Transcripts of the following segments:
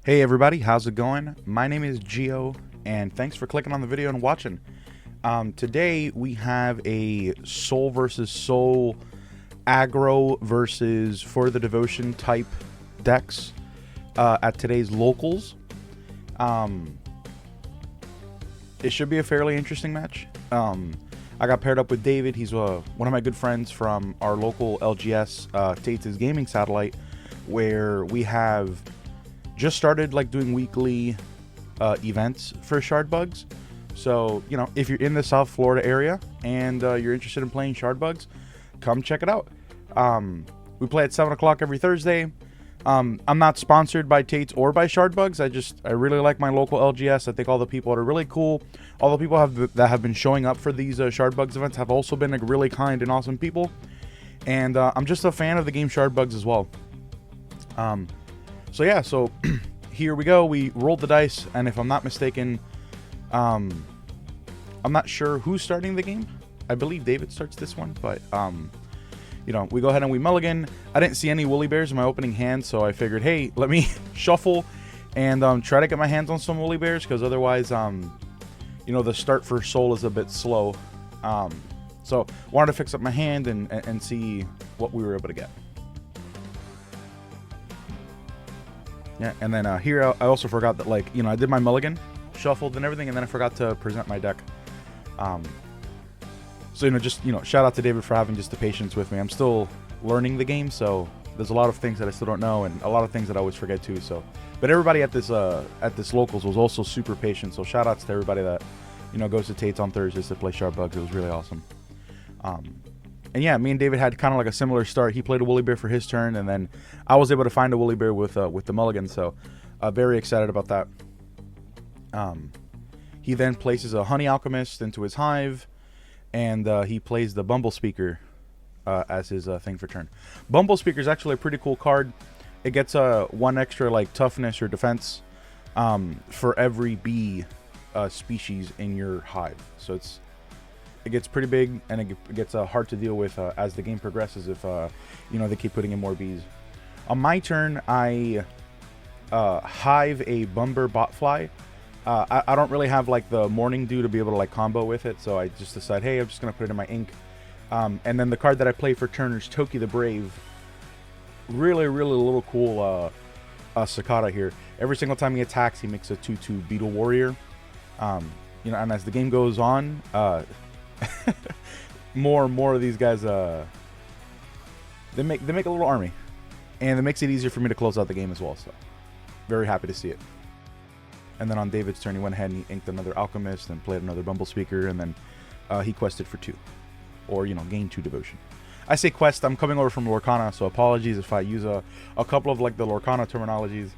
Hey everybody, how's it going? My name is Gio, and thanks for clicking on the video and watching. Today we have a soul versus soul, aggro versus for the devotion type decks at today's locals. It should be a fairly interesting match. I got paired up with David. He's one of my good friends from our local LGS, Tates gaming satellite, where we have just started like doing weekly events for shard bugs. So, you know, if you're in the South Florida area and you're interested in playing shard bugs, come check it out. We play at 7 o'clock every Thursday. I'm not sponsored by Tates or by shard bugs. I really like my local LGS. I think all the people are really cool. All the people that have been showing up for these shard bugs events have also been like really kind and awesome people. And I'm just a fan of the game shard bugs as well. So yeah, so here we go. We rolled the dice, and if I'm not mistaken, I'm not sure who's starting the game. I believe David starts this one, but you know, we go ahead and we mulligan. I didn't see any woolly bears in my opening hand, so I figured, hey, let me shuffle and try to get my hands on some woolly bears, because otherwise, you know, the start for soul is a bit slow. So wanted to fix up my hand and see what we were able to get. Yeah, and then here I also forgot that, like, you know, I did my mulligan, shuffled and everything, and then I forgot to present my deck. So, you know, just, you know, shout out to David for having just the patience with me. I'm still learning the game, so there's a lot of things that I still don't know, and a lot of things that I always forget too. So, but everybody at this locals was also super patient. So shout outs to everybody that, you know, goes to Tate's on Thursdays to play shard bugs. It was really awesome. And yeah, me and David had kind of like a similar start. He played a woolly bear for his turn, and then I was able to find a woolly bear with the mulligan. So, very excited about that. He then places a honey alchemist into his hive, and he plays the bumble speaker as his thing for turn. Bumble speaker is actually a pretty cool card. It gets one extra like toughness or defense for every bee species in your hive. So it gets pretty big, and it gets hard to deal with as the game progresses if you know, they keep putting in more bees. On my turn, I hive a Bumber Botfly. I don't really have like the Morning Dew to be able to like combo with it, so I just decide, hey, I'm just gonna put it in my ink. And then the card that I play for turn is Toki the Brave. Really little cool Cicada here. Every single time he attacks, he makes a 2/2 Beetle Warrior. You know, and as the game goes on, more and more of these guys, they make a little army, and it makes it easier for me to close out the game as well. So very happy to see it. And then on David's turn, he went ahead and he inked another alchemist and played another bumble speaker, and then he quested for 2, or, you know, gained 2 devotion. I say quest, I'm coming over from Lorcana, so apologies if I use a couple of like the Lorcana terminologies.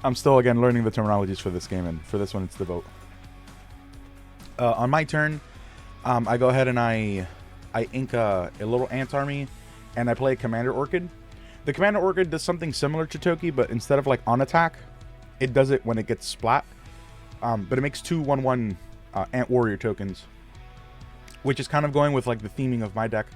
I'm still again learning the terminologies for this game, and for this one it's devote. On my turn, I go ahead and I ink a little ant army, and I play Commander Orchid. The Commander Orchid does something similar to Toki, but instead of like on attack, it does it when it gets splat. But it makes 2 1/1 Ant Warrior tokens, which is kind of going with like the theming of my deck.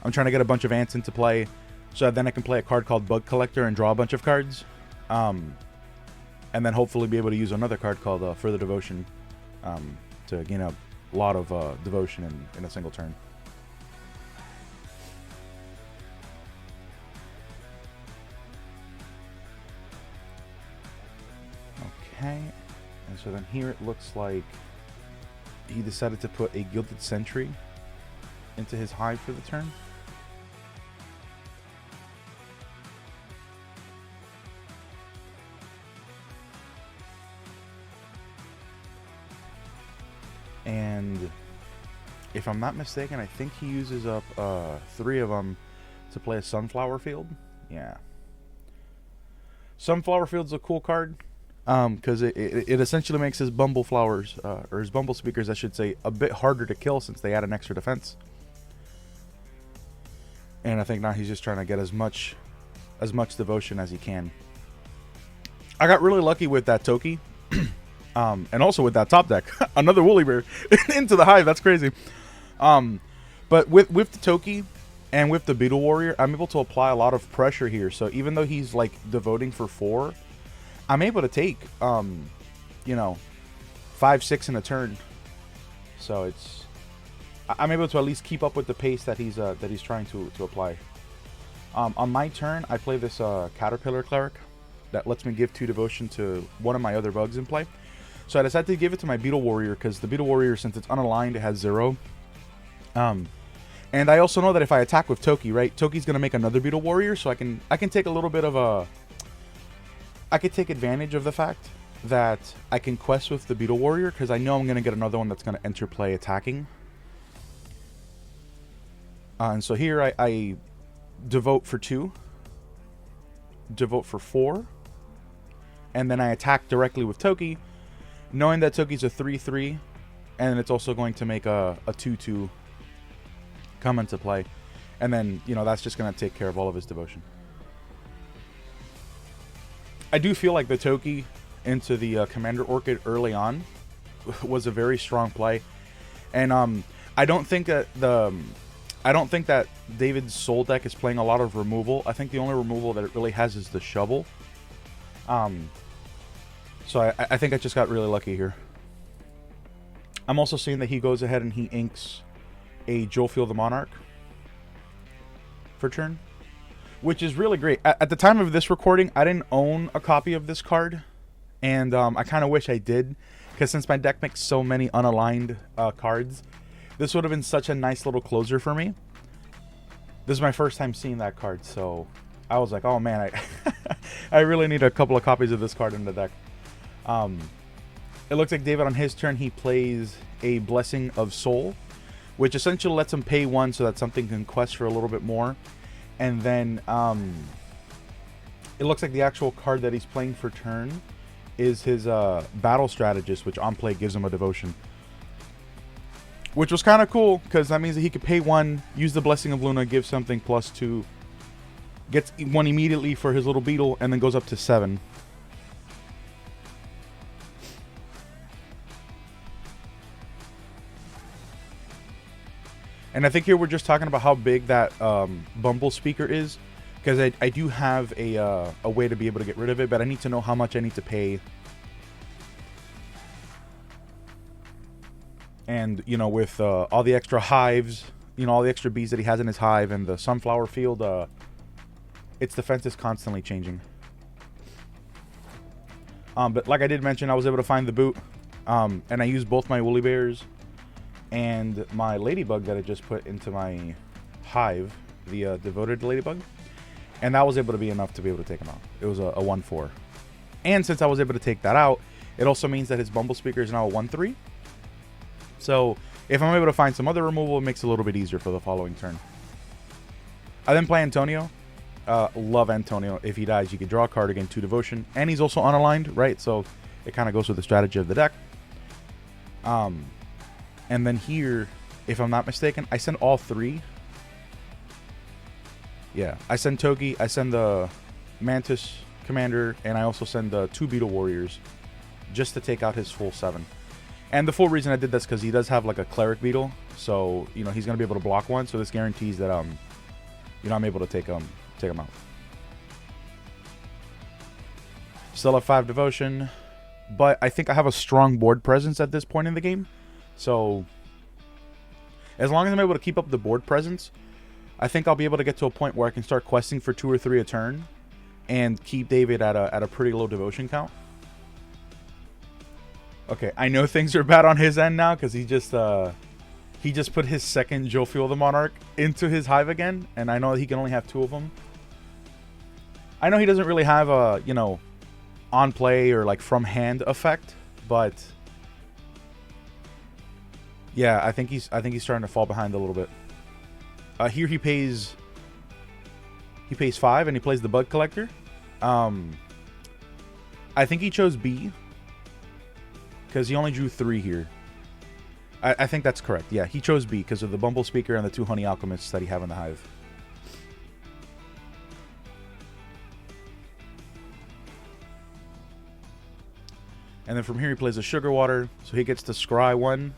I'm trying to get a bunch of ants into play, so then I can play a card called Bug Collector and draw a bunch of cards. And then hopefully be able to use another card called Further Devotion to gain a lot of devotion in a single turn. Okay, and so then here it looks like he decided to put a Gilded Sentry into his hive for the turn. And if I'm not mistaken, I think he uses up 3 of them to play a Sunflower Field. Yeah. Sunflower Field's a cool card, because it essentially makes his Bumble Flowers, or his Bumble Speakers, I should say, a bit harder to kill since they add an extra defense. And I think now he's just trying to get as much devotion as he can. I got really lucky with that Toki. And also with that top deck, another woolly bear into the hive. That's crazy. But with the Toki and with the Beetle Warrior, I'm able to apply a lot of pressure here. So even though he's like devoting for 4, I'm able to take, you know, 5-6 in a turn. So I'm able to at least keep up with the pace that he's trying to apply. On my turn, I play this Caterpillar Cleric that lets me give 2 devotion to one of my other bugs in play. So I decided to give it to my Beetle Warrior because the Beetle Warrior, since it's unaligned, it has 0. And I also know that if I attack with Toki, right, Toki's gonna make another Beetle Warrior, so I can take a little bit of a, I could take advantage of the fact that I can quest with the Beetle Warrior because I know I'm gonna get another one that's gonna enter play attacking. And so here I devote for 2, devote for 4, and then I attack directly with Toki, knowing that Toki's a 3/3, and it's also going to make a 2/2 come into play, and then, you know, that's just going to take care of all of his devotion. I do feel like the Toki into the Commander Orchid early on was a very strong play, and I don't think that David's Soul deck is playing a lot of removal. I think the only removal that it really has is the shovel. So I think I just got really lucky here. I'm also seeing that he goes ahead and he inks a Jolfiel the Monarch for turn, which is really great. At the time of this recording, I didn't own a copy of this card, and I kind of wish I did, because since my deck makes so many unaligned cards, this would have been such a nice little closer for me. This is my first time seeing that card, so I was like, oh man, I really need a couple of copies of this card in the deck. It looks like David on his turn, he plays a Blessing of Soul, which essentially lets him pay 1 so that something can quest for a little bit more. And then it looks like the actual card that he's playing for turn is his Battle Strategist, which on play gives him a devotion. Which was kind of cool, because that means that he could pay 1, use the Blessing of Luna, give something +2, gets 1 immediately for his little beetle, and then goes up to 7. And I think here we're just talking about how big that Bumble speaker is, because I do have a way to be able to get rid of it, but I need to know how much I need to pay. And, you know, with all the extra hives, you know, all the extra bees that he has in his hive and the sunflower field, its defense is constantly changing. But like I did mention, I was able to find the boot, and I used both my woolly bears and my ladybug that I just put into my hive, the devoted ladybug, and that was able to be enough to be able to take him out. It was a 1/4, and since I was able to take that out, it also means that his Bumble speaker is now a 1/3. So if I'm able to find some other removal, it makes it a little bit easier for the following turn. I then play Antonio. Love Antonio. If he dies, you can draw a card, again 2 devotion, and he's also unaligned, right? So it kind of goes with the strategy of the deck. And then here, if I'm not mistaken, I send all 3. Yeah, I send Toki, I send the Mantis Commander, and I also send the 2 Beetle Warriors just to take out his full 7. And the full reason I did this because he does have like a Cleric Beetle, so, you know, he's going to be able to block 1, so this guarantees that, you know, I'm able to take him out. Still have 5 devotion, but I think I have a strong board presence at this point in the game. So, as long as I'm able to keep up the board presence, I think I'll be able to get to a point where I can start questing for 2 or 3 a turn and keep David at a pretty low devotion count. Okay, I know things are bad on his end now because he just put his second Jolfiel the Monarch into his hive again, and I know he can only have 2 of them. I know he doesn't really have a, you know, on play or like from hand effect, but yeah, I think he's starting to fall behind a little bit. Here he pays 5 and he plays the Bug Collector. I think he chose B because he only drew 3 here. I think that's correct. Yeah, he chose B because of the Bumble Speaker and the 2 Honey Alchemists that he have in the hive. And then from here he plays a Sugar Water, so he gets to scry 1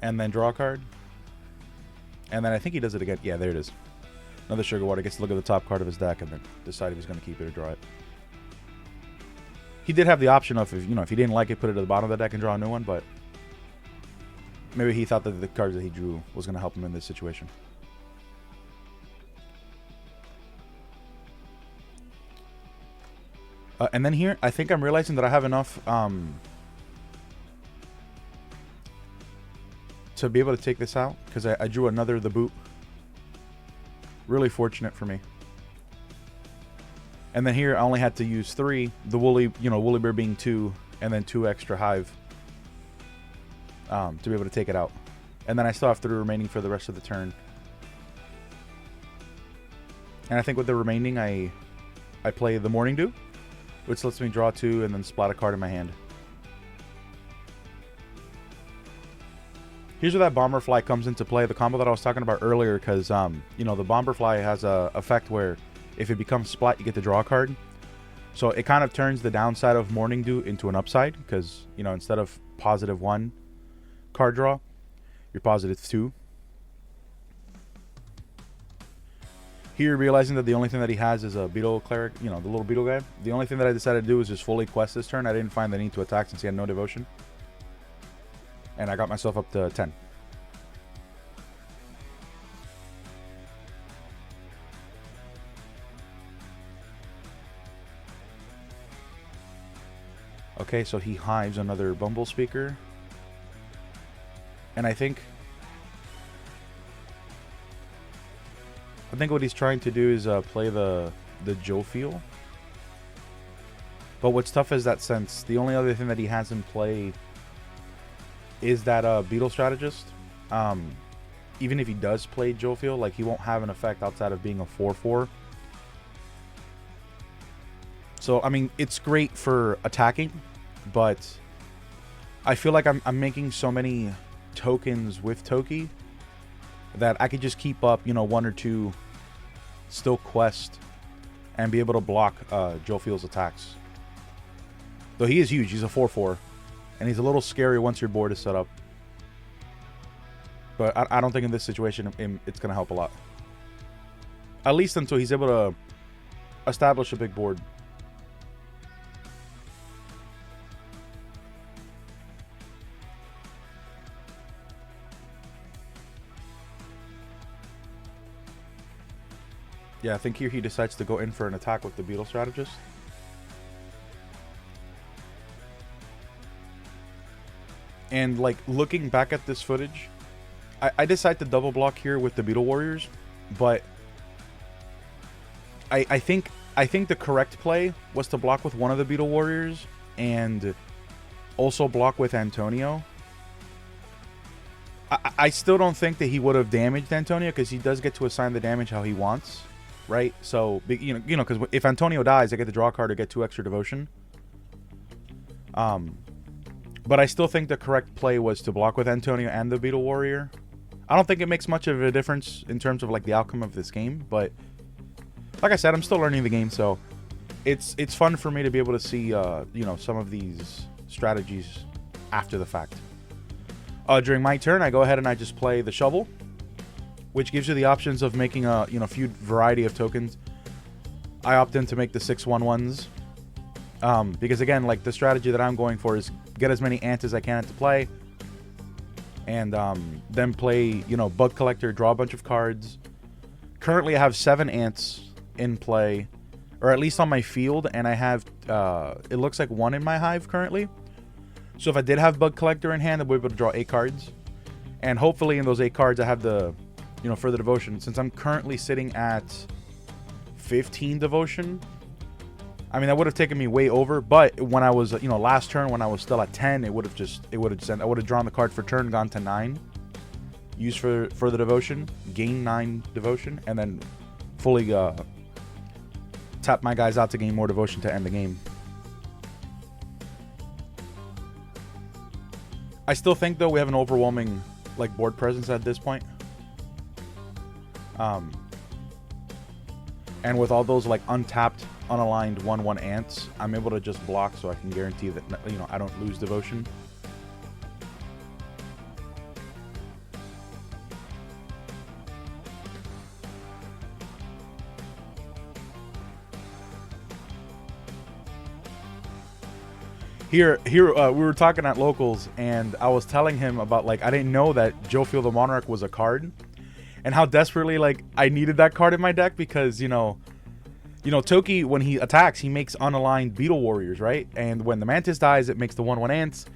and then draw a card. And then I think he does it again. Yeah, there it is. Another Sugar Water, gets to look at the top card of his deck and then decide if he's going to keep it or draw it. He did have the option of, if he didn't like it, put it at the bottom of the deck and draw a new one, but maybe he thought that the cards that he drew was going to help him in this situation. And then here, I think I'm realizing that I have enough to be able to take this out, because I drew another The Boot. Really fortunate for me. And then here, I only had to use 3. The Woolly, Woolly Bear being 2, and then 2 extra Hive to be able to take it out. And then I still have 3 remaining for the rest of the turn. And I think with the remaining, I play the Morning Dew, which lets me draw 2 and then splat a card in my hand. Here's where that Bomberfly comes into play, the combo that I was talking about earlier, because, the Bomberfly has a effect where if it becomes splat, you get to draw a card. So it kind of turns the downside of Morning Dew into an upside, because, instead of +1 card draw, you're +2. Here, realizing that the only thing that he has is a Beetle Cleric, the little Beetle guy. The only thing that I decided to do was just fully quest this turn. I didn't find the need to attack since he had no devotion. And I got myself up to 10. Okay, so he hives another Bumble Speaker. And I think what he's trying to do is play the Jofiel. But what's tough is that since the only other thing that he has in play is that Beetle Strategist. Even if he does play Jofiel, like, he won't have an effect outside of being a 4/4. So, I mean, it's great for attacking, but I feel like I'm making so many tokens with Toki that I could just keep up, 1 or 2 still quest and be able to block Jofiel's attacks. Though he is huge. He's a 4/4. And he's a little scary once your board is set up. But I don't think in this situation it's going to help a lot. At least until he's able to establish a big board. Yeah, I think here he decides to go in for an attack with the Beetle Strategist. And, like, looking back at this footage, I decided to double block here with the Beetle Warriors, but I think the correct play was to block with one of the Beetle Warriors and also block with Antonio. I still don't think that he would have damaged Antonio, because he does get to assign the damage how he wants, right? So, because if Antonio dies, I get to draw a card or get 2 extra devotion. But I still think the correct play was to block with Antonio and the Beetle Warrior. I don't think it makes much of a difference in terms of, like, the outcome of this game, but like I said, I'm still learning the game, so it's fun for me to be able to see some of these strategies after the fact. During my turn, I go ahead and I just play the Shovel, which gives you the options of making a few variety of tokens. I opt in to make the 6/1/1s. Because again, like, the strategy that I'm going for is get as many ants as I can into play, and then play, Bug Collector, draw a bunch of cards. Currently, I have 7 ants in play, or at least on my field, and I have, it looks like 1 in my hive currently. So if I did have Bug Collector in hand, I'd be able to draw 8 cards, and hopefully in those 8 cards, I have the, further devotion. Since I'm currently sitting at 15 devotion. I mean, that would have taken me way over, but when I was, last turn when I was still at 10, I would have drawn the card for turn, gone to 9, used for the devotion, gain 9 devotion, and then fully tap my guys out to gain more devotion to end the game. I still think, though, we have an overwhelming, like, board presence at this point. And with all those, like, untapped, unaligned 1/1 ants, I'm able to just block, so I can guarantee that, I don't lose devotion. we were talking at locals, and I was telling him about, like, I didn't know that Jofiel the Monarch was a card, and how desperately, like, I needed that card in my deck because, Toki, when he attacks, he makes unaligned Beetle Warriors, right? And when the Mantis dies, it makes the 1/1 ants.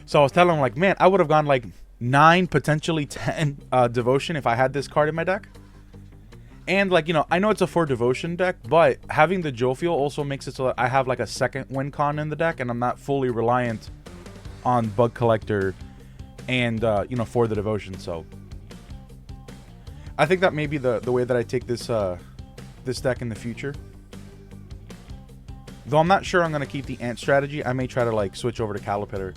So I was telling him, like, man, I would have gone like 9, potentially 10 Devotion if I had this card in my deck. And, like, I know it's a 4 Devotion deck, but having the Jofiel also makes it so that I have, like, a second win con in the deck, and I'm not fully reliant on Bug Collector and, for the Devotion. So I think that may be the way that I take this this deck in the future. Though I'm not sure I'm going to keep the Ant strategy. I may try to, like, switch over to Calipetter